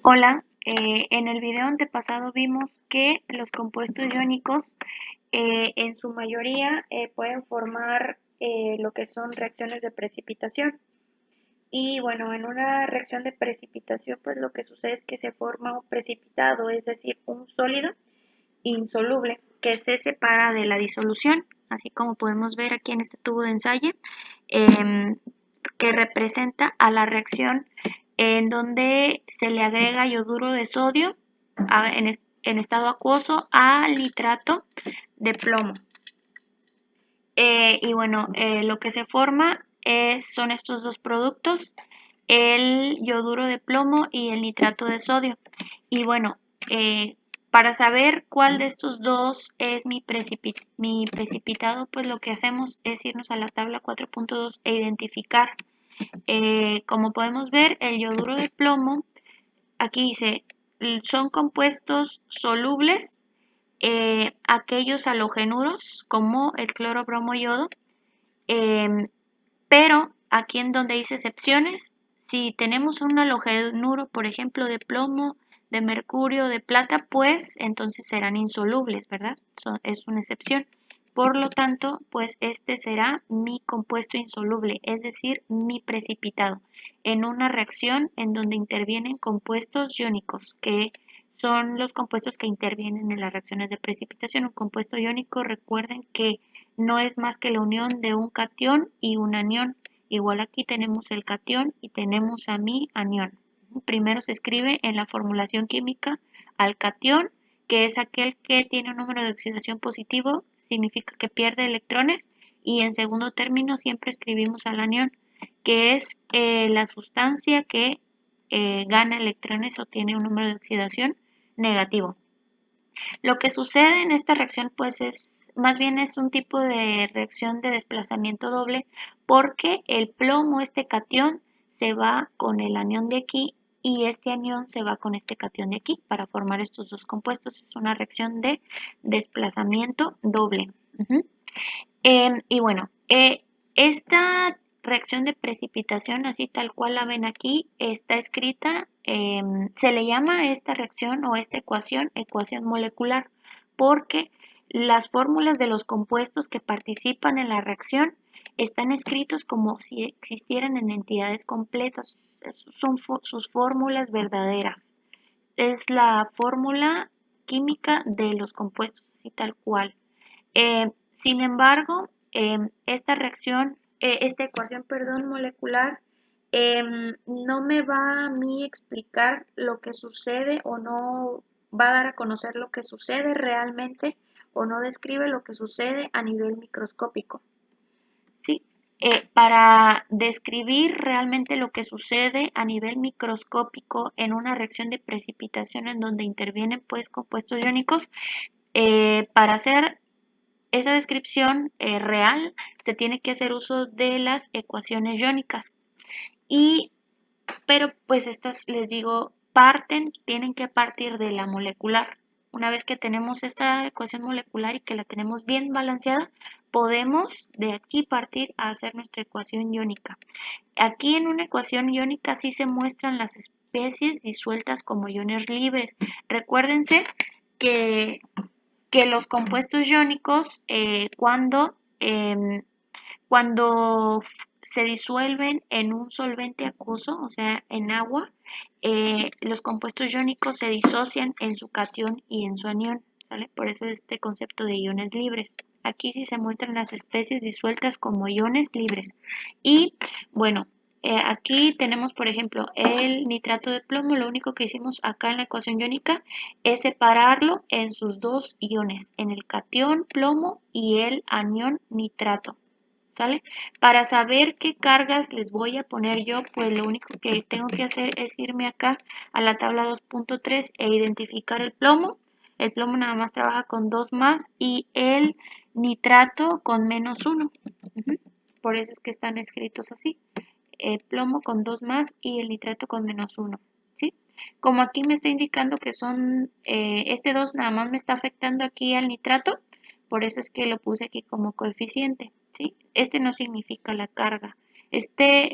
Hola, en el video antepasado vimos que los compuestos iónicos en su mayoría pueden formar lo que son reacciones de precipitación. Y bueno, en una reacción de precipitación pues lo que sucede es que se forma un precipitado, es decir, un sólido insoluble que se separa de la disolución, así como podemos ver aquí en este tubo de ensayo, em, que representa a la reacción en donde se le agrega yoduro de sodio en estado acuoso al nitrato de plomo. Y bueno, lo que se forma son estos dos productos, el yoduro de plomo y el nitrato de sodio. Y bueno, para saber cuál de estos dos es mi precipitado, pues lo que hacemos es irnos a la tabla 4.2 e identificar. Como podemos ver, el yoduro de plomo, aquí dice, son compuestos solubles, aquellos halogenuros como el cloro, bromo, yodo, pero aquí en donde dice excepciones, si tenemos un halogenuro, por ejemplo, de plomo, de mercurio, de plata, pues entonces serán insolubles, ¿verdad? Es una excepción. Por lo tanto, pues este será mi compuesto insoluble, es decir, mi precipitado, en una reacción en donde intervienen compuestos iónicos, que son los compuestos que intervienen en las reacciones de precipitación. Un compuesto iónico, recuerden que no es más que la unión de un catión y un anión. Igual aquí tenemos el catión y tenemos a mi anión. Primero se escribe en la formulación química al catión, que es aquel que tiene un número de oxidación positivo, significa que pierde electrones, y en segundo término siempre escribimos al anión, que es la sustancia que gana electrones o tiene un número de oxidación negativo. Lo que sucede en esta reacción pues es más bien es un tipo de reacción de desplazamiento doble, porque el plomo, este catión, se va con el anión de aquí y este anión se va con este catión de aquí para formar estos dos compuestos. Es una reacción de desplazamiento doble. Y bueno, esta reacción de precipitación, así tal cual la ven aquí, está escrita, se le llama a esta reacción o esta ecuación molecular, porque las fórmulas de los compuestos que participan en la reacción están escritos como si existieran en entidades completas, son sus fórmulas verdaderas. Es la fórmula química de los compuestos, así tal cual. Eh, Sin embargo, esta ecuación, perdón, molecular, no me va a mí explicar lo que sucede o no va a dar a conocer lo que sucede realmente o no describe lo que sucede a nivel microscópico. ¿Sí? Para describir realmente lo que sucede a nivel microscópico en una reacción de precipitación en donde intervienen pues compuestos iónicos, para hacer esa descripción real se tiene que hacer uso de las ecuaciones iónicas. Pero pues estas, les digo, tienen que partir de la molecular. Una vez que tenemos esta ecuación molecular y que la tenemos bien balanceada, podemos de aquí partir a hacer nuestra ecuación iónica. Aquí en una ecuación iónica sí se muestran las especies disueltas como iones libres. Recuérdense que los compuestos iónicos cuando se disuelven en un solvente acuoso, o sea, en agua, los compuestos iónicos se disocian en su catión y en su anión, ¿sale? Por eso este concepto de iones libres. Aquí sí se muestran las especies disueltas como iones libres. Y bueno, aquí tenemos, por ejemplo, el nitrato de plomo. Lo único que hicimos acá en la ecuación iónica es separarlo en sus dos iones, en el catión plomo y el anión nitrato. ¿Sale? Para saber qué cargas les voy a poner yo, pues lo único que tengo que hacer es irme acá a la tabla 2.3 e identificar el plomo. El plomo nada más trabaja con 2 más y el nitrato con -1. Por eso es que están escritos así. El plomo con 2 más y el nitrato con -1. ¿Sí? Como aquí me está indicando que son, este 2 nada más me está afectando aquí al nitrato, por eso es que lo puse aquí como coeficiente. ¿Sí? Este no significa la carga. Este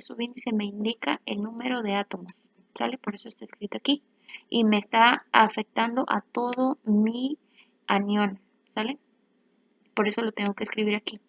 subíndice me indica el número de átomos. ¿sale? Por eso está escrito aquí. Y me está afectando a todo mi anión, ¿sale? Por eso lo tengo que escribir aquí.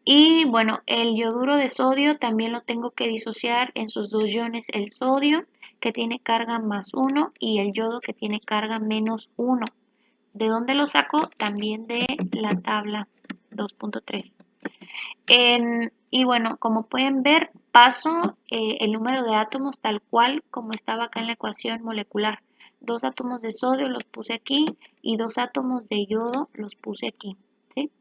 Y bueno, el yoduro de sodio también lo tengo que disociar en sus dos iones, el sodio que tiene carga +1 y el yodo que tiene carga -1. ¿De dónde lo saco? También de la tabla 2.3. Y bueno, como pueden ver, paso el número de átomos tal cual como estaba acá en la ecuación molecular. 2 átomos de sodio los puse aquí y 2 átomos de yodo los puse aquí, ¿sí?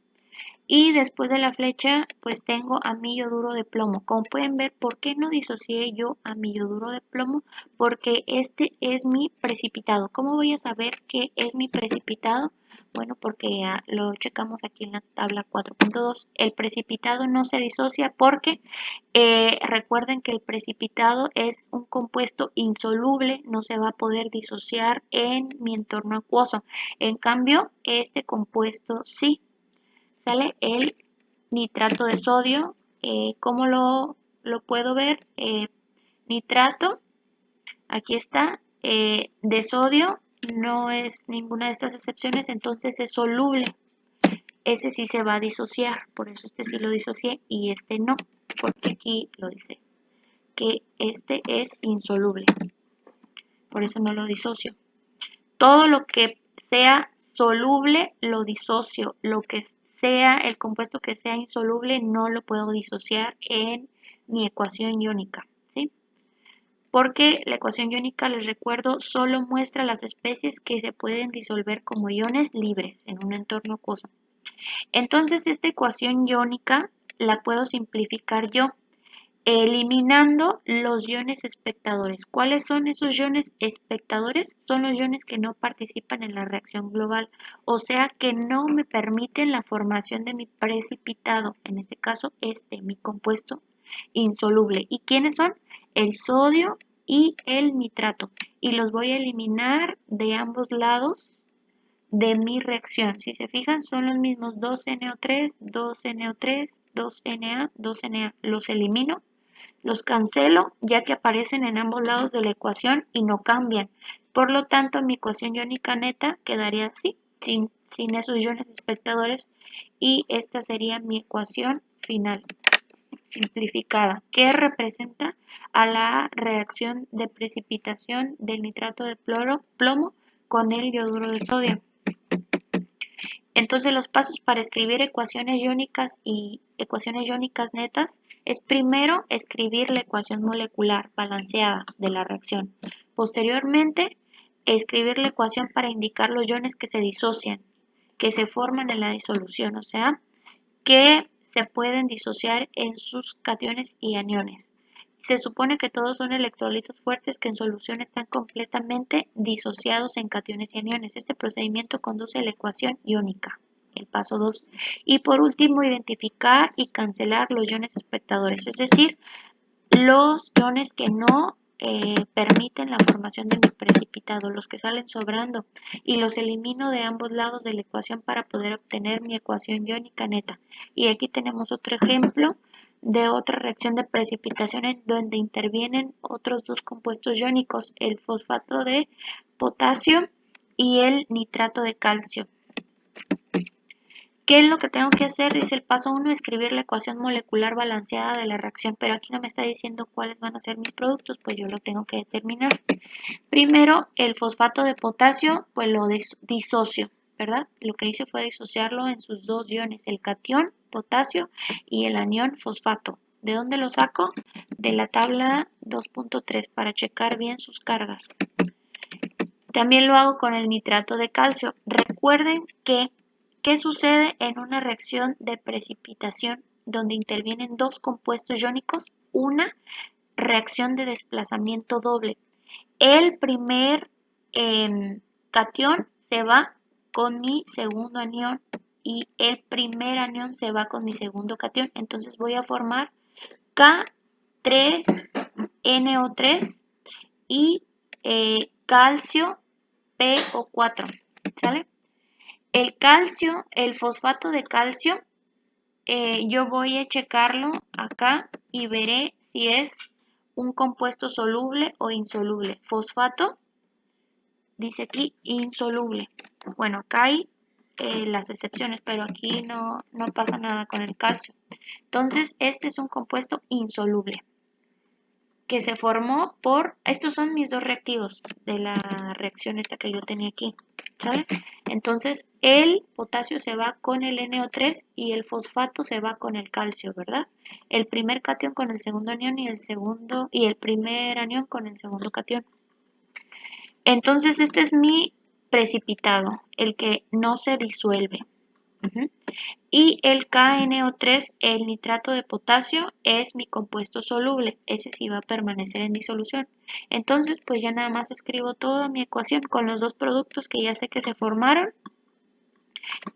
Y después de la flecha, pues tengo a mi yoduro de plomo. Como pueden ver, ¿por qué no disocié yo a mi yoduro de plomo? Porque este es mi precipitado. ¿Cómo voy a saber que es mi precipitado? Bueno, porque ya lo checamos aquí en la tabla 4.2. El precipitado no se disocia porque recuerden que el precipitado es un compuesto insoluble, no se va a poder disociar en mi entorno acuoso. En cambio, este compuesto sí. ¿Sale? El nitrato de sodio, ¿cómo lo puedo ver? Nitrato, aquí está, de sodio, no es ninguna de estas excepciones, entonces es soluble. Ese sí se va a disociar, por eso este sí lo disocié y este no, porque aquí lo dice, que este es insoluble, por eso no lo disocio. Todo lo que sea soluble lo disocio, lo que sea el compuesto que sea insoluble no lo puedo disociar en mi ecuación iónica, ¿sí? Porque la ecuación iónica, les recuerdo, solo muestra las especies que se pueden disolver como iones libres en un entorno acuoso. Entonces, esta ecuación iónica la puedo simplificar yo eliminando los iones espectadores. ¿Cuáles son esos iones espectadores? Son los iones que no participan en la reacción global, o sea que no me permiten la formación de mi precipitado, en este caso mi compuesto insoluble. ¿Y quiénes son? El sodio y el nitrato. Y los voy a eliminar de ambos lados de mi reacción. Si se fijan, son los mismos 2NO3, 2NO3, 2Na, 2Na. Los elimino. Los cancelo ya que aparecen en ambos lados de la ecuación y no cambian. Por lo tanto, mi ecuación iónica neta quedaría así, sin esos iones espectadores. Y esta sería mi ecuación final, simplificada, que representa a la reacción de precipitación del nitrato de plomo con el yoduro de sodio. Entonces los pasos para escribir ecuaciones iónicas y ecuaciones iónicas netas es primero escribir la ecuación molecular balanceada de la reacción. Posteriormente, escribir la ecuación para indicar los iones que se disocian, que se forman en la disolución, o sea, que se pueden disociar en sus cationes y aniones. Se supone que todos son electrolitos fuertes que en solución están completamente disociados en cationes y aniones. Este procedimiento conduce a la ecuación iónica, el paso 2. Y por último, identificar y cancelar los iones espectadores, es decir, los iones que no permiten la formación de mi precipitado, los que salen sobrando, y los elimino de ambos lados de la ecuación para poder obtener mi ecuación iónica neta. Y aquí tenemos otro ejemplo de otra reacción de precipitación en donde intervienen otros dos compuestos iónicos, el fosfato de potasio y el nitrato de calcio. ¿Qué es lo que tengo que hacer? Dice el paso 1, escribir la ecuación molecular balanceada de la reacción, pero aquí no me está diciendo cuáles van a ser mis productos, pues yo lo tengo que determinar. Primero, el fosfato de potasio, pues lo disocio, ¿verdad? Lo que hice fue disociarlo en sus dos iones, el catión, potasio, y el anión, fosfato. ¿De dónde lo saco? De la tabla 2.3 para checar bien sus cargas. También lo hago con el nitrato de calcio. Recuerden que ¿qué sucede en una reacción de precipitación donde intervienen dos compuestos iónicos? Una reacción de desplazamiento doble. El primer catión se va con mi segundo anión y el primer anión se va con mi segundo catión. Entonces voy a formar K3NO3 y calcio PO4. ¿Sale? El calcio, el fosfato de calcio, yo voy a checarlo acá y veré si es un compuesto soluble o insoluble. Fosfato, dice aquí insoluble. Bueno, acá hay las excepciones, pero aquí no pasa nada con el calcio. Entonces, este es un compuesto insoluble que se formó estos son mis dos reactivos de la reacción esta que yo tenía aquí, ¿sale? Entonces, el potasio se va con el NO3 y el fosfato se va con el calcio, ¿verdad? El primer catión con el segundo anión y el primer anión con el segundo catión. Entonces, este es mi precipitado, el que no se disuelve. Y el KNO3, el nitrato de potasio, es mi compuesto soluble. Ese sí va a permanecer en disolución. Entonces, pues ya nada más escribo toda mi ecuación con los dos productos que ya sé que se formaron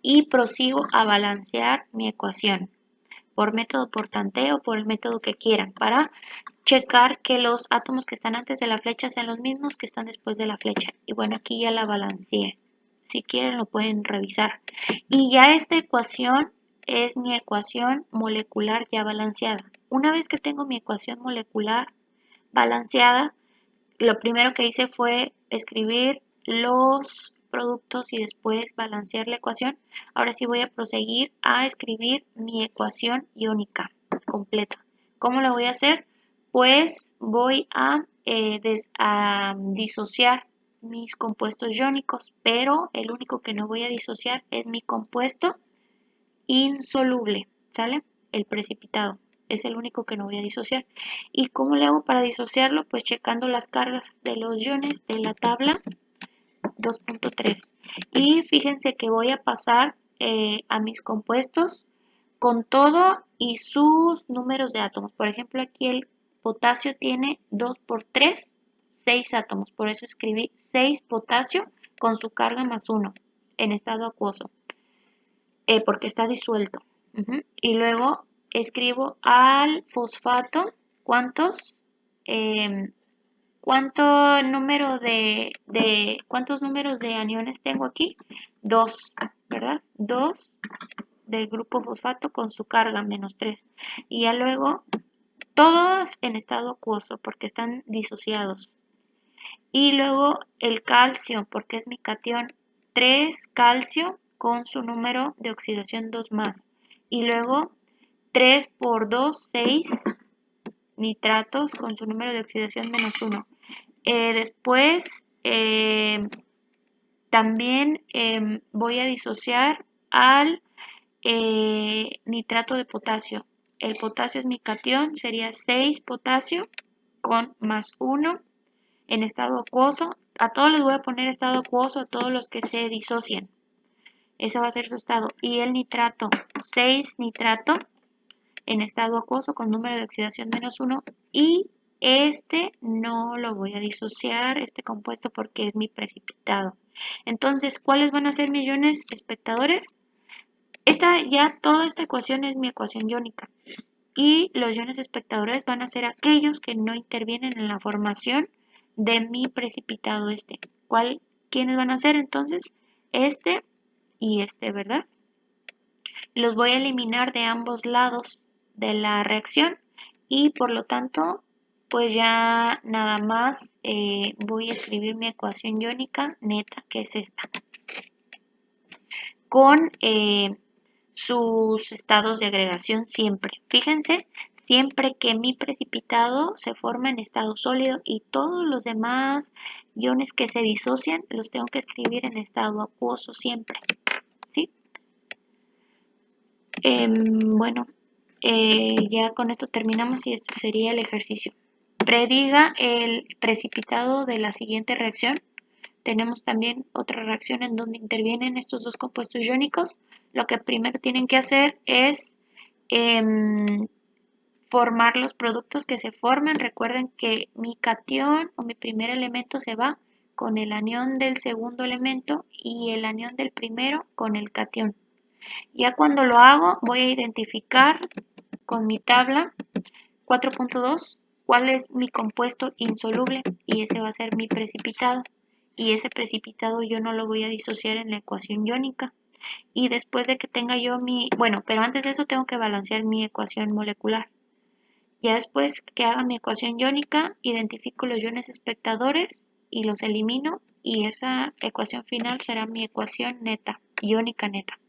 y prosigo a balancear mi ecuación por método por tanteo, por el método que quieran, para checar que los átomos que están antes de la flecha sean los mismos que están después de la flecha. Y bueno, aquí ya la balanceé. Si quieren lo pueden revisar. Y ya esta ecuación es mi ecuación molecular ya balanceada. Una vez que tengo mi ecuación molecular balanceada, lo primero que hice fue escribir los productos y después balancear la ecuación. Ahora sí voy a proseguir a escribir mi ecuación iónica completa. ¿Cómo lo voy a hacer? Pues voy a disociar mis compuestos iónicos, pero el único que no voy a disociar es mi compuesto insoluble, ¿sale? El precipitado. Es el único que no voy a disociar. ¿Y cómo le hago para disociarlo? Pues checando las cargas de los iones de la tabla 2.3. Y fíjense que voy a pasar a mis compuestos con todo y sus números de átomos. Por ejemplo, aquí el potasio tiene 2 por 3, 6 átomos. Por eso escribí 6 potasio con su carga más 1 en estado acuoso, porque está disuelto. Y luego escribo al fosfato cuántos cuántos números de aniones tengo aquí. 2, ¿verdad? 2 del grupo fosfato con su carga menos 3. Y ya luego todos en estado acuoso porque están disociados. Y luego el calcio porque es mi catión, 3 calcio con su número de oxidación 2 más. Y luego 3 por 2, 6 nitratos con su número de oxidación menos 1. Después también voy a disociar al nitrato de potasio. El potasio es mi catión, sería 6 potasio con más 1 en estado acuoso. A todos les voy a poner estado acuoso, a todos los que se disocian. Ese va a ser su estado. Y el nitrato, 6 nitrato en estado acuoso con número de oxidación menos 1. Y este no lo voy a disociar, este compuesto, porque es mi precipitado. Entonces, ¿cuáles van a ser mis iones espectadores? Toda esta ecuación es mi ecuación iónica. Y los iones espectadores van a ser aquellos que no intervienen en la formación de mi precipitado ¿Quiénes van a ser entonces? Este y este, ¿verdad? Los voy a eliminar de ambos lados de la reacción y por lo tanto pues ya nada más voy a escribir mi ecuación iónica neta, que es esta, con sus estados de agregación siempre. Fíjense, siempre que mi precipitado se forma en estado sólido y todos los demás iones que se disocian los tengo que escribir en estado acuoso siempre, ¿sí? Bueno, ya con esto terminamos y este sería el ejercicio. Prediga el precipitado de la siguiente reacción. Tenemos también otra reacción en donde intervienen estos dos compuestos iónicos. Lo que primero tienen que hacer es formar los productos que se formen. Recuerden que mi catión o mi primer elemento se va con el anión del segundo elemento y el anión del primero con el catión. Ya cuando lo hago voy a identificar con mi tabla 4.2 cuál es mi compuesto insoluble y ese va a ser mi precipitado. Y ese precipitado yo no lo voy a disociar en la ecuación iónica. Y después de que tenga yo pero antes de eso tengo que balancear mi ecuación molecular. Ya después que haga mi ecuación iónica, identifico los iones espectadores y los elimino y esa ecuación final será mi ecuación neta, iónica neta.